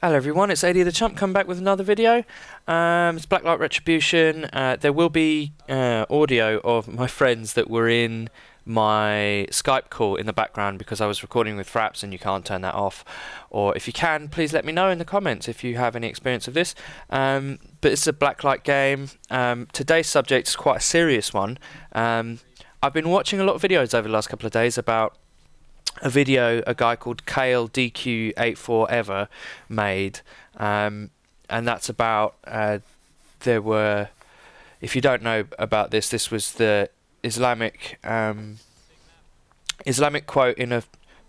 Hello everyone, it's AD the Chump, come back with another video. It's Blacklight Retribution. There will be audio of my friends that were in my Skype call in the background because I was recording with Fraps and you can't turn that off. Or if you can, please let me know in the comments if you have any experience of this. But it's a Blacklight game. Today's subject is quite a serious one. I've been watching a lot of videos over the last couple of days about a video a guy called Kale DQ84ever made, and that's about there were, if you don't know about this was the Islamic quote in a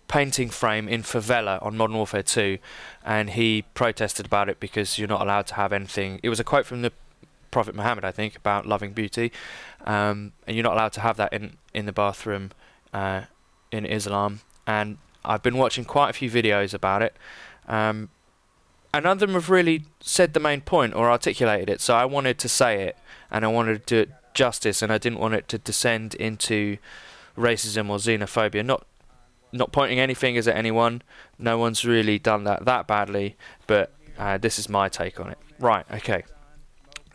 painting frame in Favela on Modern Warfare 2, and he protested about it because you're not allowed to have anything. It was a quote from the Prophet Muhammad, I think, about loving beauty, and you're not allowed to have that in the bathroom in Islam. And I've been watching quite a few videos about it, and none of them have really said the main point or articulated it, so I wanted to say it, and I wanted to do it justice, and I didn't want it to descend into racism or xenophobia. Not pointing any fingers at anyone, no one's really done that badly, but this is my take on it. Right, okay.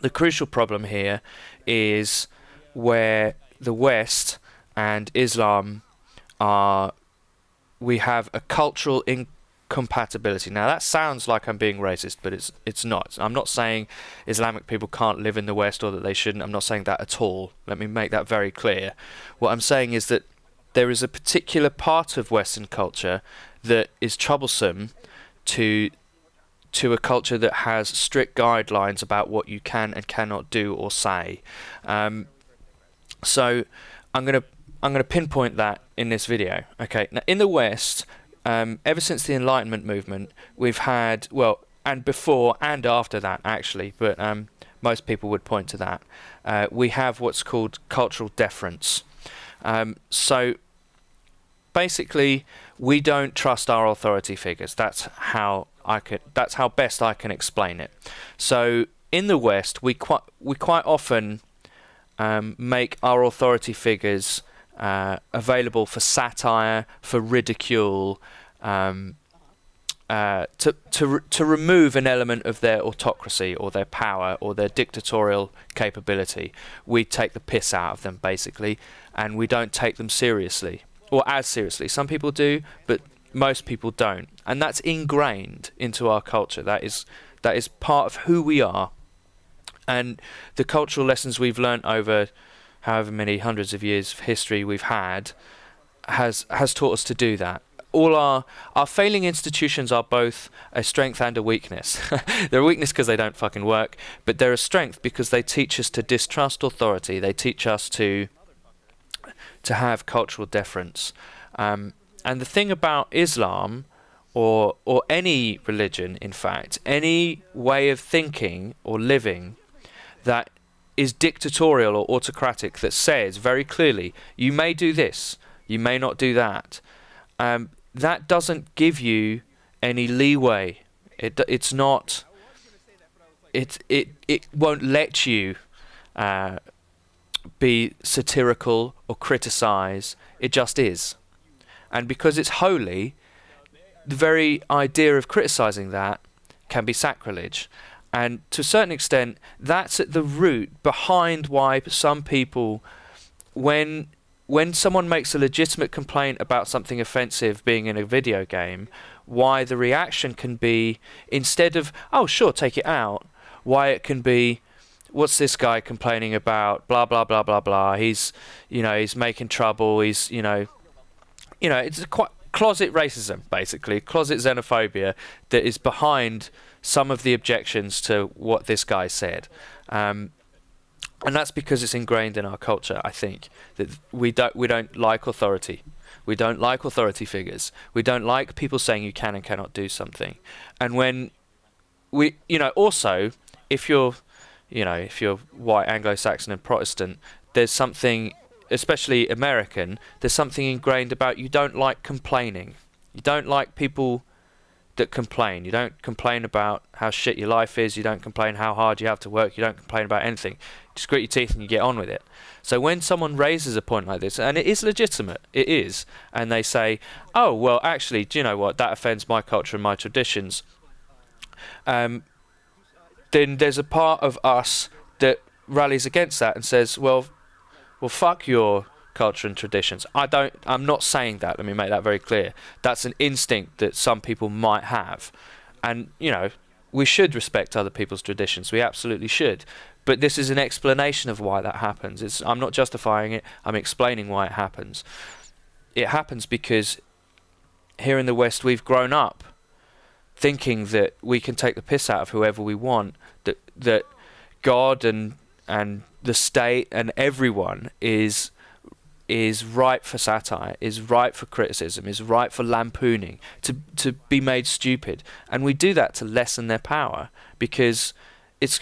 The crucial problem here is where the West and Islam are. We have a cultural incompatibility. Now that sounds like I'm being racist, but it's not. I'm not saying Islamic people can't live in the West or that they shouldn't. I'm not saying that at all. Let me make that very clear. What I'm saying is that there is a particular part of Western culture that is troublesome to a culture that has strict guidelines about what you can and cannot do or say. So I'm going to pinpoint that in this video. Okay, now in the West, ever since the Enlightenment movement, we've had, well, and before and after that actually, but most people would point to that, we have what's called cultural deference. So basically, we don't trust our authority figures. That's how best I can explain it. So in the West, we quite often make our authority figures available for satire, for ridicule, to remove an element of their autocracy or their power or their dictatorial capability. We take the piss out of them basically, and we don't take them seriously, or as seriously. Some people do, but most people don't, and that's ingrained into our culture. That is part of who we are, and the cultural lessons we've learnt over however many hundreds of years of history we've had has taught us to do that. All our failing institutions are both a strength and a weakness. They're a weakness because they don't fucking work, but they're a strength because they teach us to distrust authority. They teach us to have cultural deference. And the thing about Islam, or any religion, in fact, any way of thinking or living that is dictatorial or autocratic, that says very clearly, you may do this, you may not do that, that doesn't give you any leeway. It won't let you be satirical or criticize. It just is. And because it's holy, the very idea of criticizing that can be sacrilege. And to a certain extent, that's at the root behind why some people, when someone makes a legitimate complaint about something offensive being in a video game, why the reaction can be, instead of, oh sure, take it out, why it can be, what's this guy complaining about, blah blah blah blah blah, he's making trouble, he's it's quite closet racism, basically, closet xenophobia that is behind some of the objections to what this guy said, and that's because it's ingrained in our culture. I think that we don't like authority, we don't like authority figures, we don't like people saying you can and cannot do something. And when we, also if you're white, Anglo-Saxon and Protestant, there's something, especially American, there's something ingrained about you don't like complaining. You don't like people that complain. You don't complain about how shit your life is. You don't complain how hard you have to work. You don't complain about anything. You just grit your teeth and you get on with it. So when someone raises a point like this, and it is legitimate, it is, and they say, oh, well, actually, do you know what? That offends my culture and my traditions. then there's a part of us that rallies against that and says, well, fuck your culture and traditions. I'm not saying that. Let me make that very clear. That's an instinct that some people might have, and you know, we should respect other people's traditions. We absolutely should. But this is an explanation of why that happens. I'm not justifying it. I'm explaining why it happens. It happens because here in the West we've grown up thinking that we can take the piss out of whoever we want, that God and the state and everyone is ripe for satire, is ripe for criticism, is ripe for lampooning, to be made stupid, and we do that to lessen their power, because it's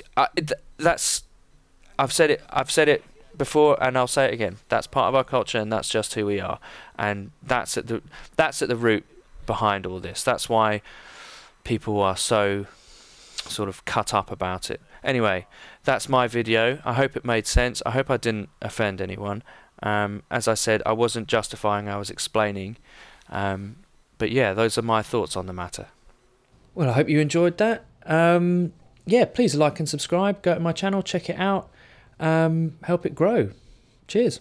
I've said it before and I'll say it again. That's part of our culture, and that's just who we are, and that's at the root behind all this. That's why people are so sort of cut up about it. Anyway, that's my video. I hope it made sense. I hope I didn't offend anyone. As I said, I wasn't justifying, I was explaining. But yeah, those are my thoughts on the matter. Well, I hope you enjoyed that. Yeah, please like and subscribe. Go to my channel, check it out. Help it grow. Cheers.